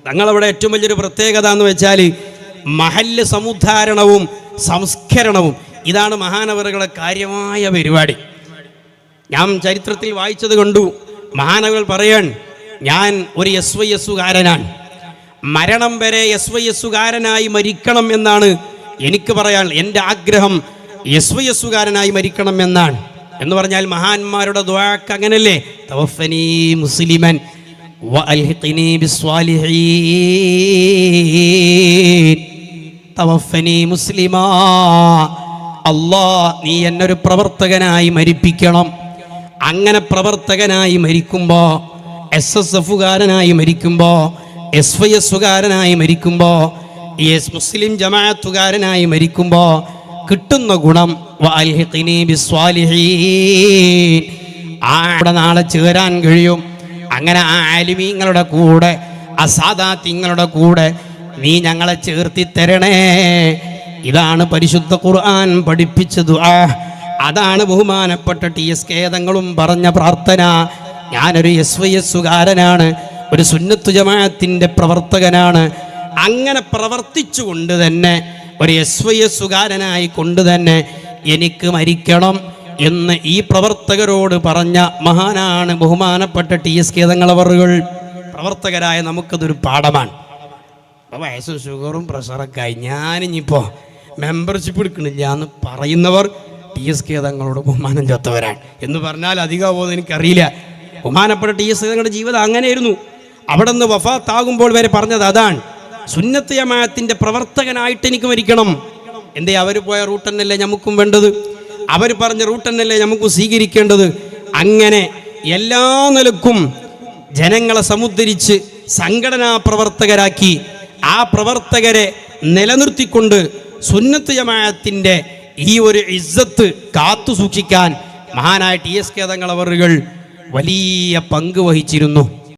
തങ്ങളവിടെ ഏറ്റവും വലിയൊരു പ്രത്യേകത എന്ന് വെച്ചാൽ മഹല്ല് സമുദ്ധാരണവും സംസ്കരണവും, ഇതാണ് മഹാനവറുകളെ കാര്യമായ പരിപാടി. ഞാൻ ചരിത്രത്തിൽ വായിച്ചത് കണ്ടു. മഹാനവറുകൾ പറയാൻ, ഞാൻ ഒരു SYSകാരനാണ്, മരണം വരെ SYSകാരനായി മരിക്കണം എന്നാണ് എനിക്ക് പറയാൻ. എൻ്റെ ആഗ്രഹം SYSകാരനായി മരിക്കണം എന്നാണ്. എന്ന് പറഞ്ഞാൽ മഹാന്മാരുടെ ദുആക്ക് അങ്ങനല്ലേ, തവഫനി മുസ്ലിമൻ വഅൽഹിഖ്നി ബിസ്വാലിഹീൻ, തവഫനി മുസ്ലിമാ, അല്ലാ നീ എന്നൊരു പ്രവർത്തകനായി മരിപ്പിക്കണം. അങ്ങനെ പ്രവർത്തകനായി മരിക്കുമ്പോൾ, SSFകാരനായി മരിക്കുമ്പോൾ, SYSകാരനായി മരിക്കുമ്പോൾ, മുസ്ലിം ജമാഅത്തുകാരനായി മരിക്കുമ്പോൾ കിട്ടുന്ന ഗുണം വഅൽഹിഖ്നി ബിസ്വാലിഹീൻ, അവിടെ നാളെ ചേരാൻ കഴിയും. അങ്ങനെ ആ ആലിമീങ്ങളുടെ കൂടെ, ആ സാദാത്യങ്ങളുടെ കൂടെ നീ ഞങ്ങളെ ചേർത്തി തരണേ. ഇതാണ് പരിശുദ്ധ ഖുർആൻ പഠിപ്പിച്ച ദുആ. അതാണ് ബഹുമാനപ്പെട്ട TSK തങ്ങളും പറഞ്ഞ പ്രാർത്ഥന. ഞാനൊരു SYSകാരനാണ്, ഒരു സുന്നത്ത് ജമാഅത്തിൻ്റെ പ്രവർത്തകനാണ്. അങ്ങനെ പ്രവർത്തിച്ചുകൊണ്ട് തന്നെ, ഒരു SYSകാരനായി കൊണ്ട് തന്നെ എനിക്ക് മരിക്കണം എന്ന് ഈ പ്രവർത്തകരോട് പറഞ്ഞ മഹാനാണ് ബഹുമാനപ്പെട്ട TSK തങ്ങളവറുകൾ. പ്രവർത്തകരായ നമുക്കതൊരു പാഠമാണ്. അപ്പോൾ വയസ്സും ഷുഗറും പ്രഷറൊക്കെ ആയി ഞാനിപ്പോൾ മെമ്പർഷിപ്പ് എടുക്കണില്ല എന്ന് പറയുന്നവർ TSK തങ്ങളോട് ബഹുമാനം ചത്തവരാണ് എന്ന് പറഞ്ഞാൽ അധികമാവുമെന്ന് എനിക്കറിയില്ല. ബഹുമാനപ്പെട്ട TSK തങ്ങളുടെ ജീവിതം അങ്ങനെയായിരുന്നു. അവിടെ നിന്ന് വഫാത്താകുമ്പോൾ വരെ പറഞ്ഞത് അതാണ്, സുന്നത്ത് ജമാഅത്തിൻ്റെ പ്രവർത്തകനായിട്ട് എനിക്ക് മരിക്കണം. എന്തേ, അവർ പോയ റൂട്ട് തന്നെയല്ലേ നമുക്കും വേണ്ടത്, അവർ പറഞ്ഞ റൂട്ട് തന്നെയല്ലേ നമുക്കും സ്വീകരിക്കേണ്ടത്. അങ്ങനെ എല്ലാ നിലക്കും ജനങ്ങളെ സമുദ്ധരിച്ച് സംഘടനാ പ്രവർത്തകരാക്കി, ആ പ്രവർത്തകരെ നിലനിർത്തിക്കൊണ്ട് സുന്നത്ത് ജമാഅത്തിൻ്റെ ഈ ഒരു ഇസ്സത്ത് കാത്തു സൂക്ഷിക്കാൻ മഹാനായ TSK തങ്ങളവറുകൾ വലിയ പങ്ക് വഹിച്ചിരുന്നു.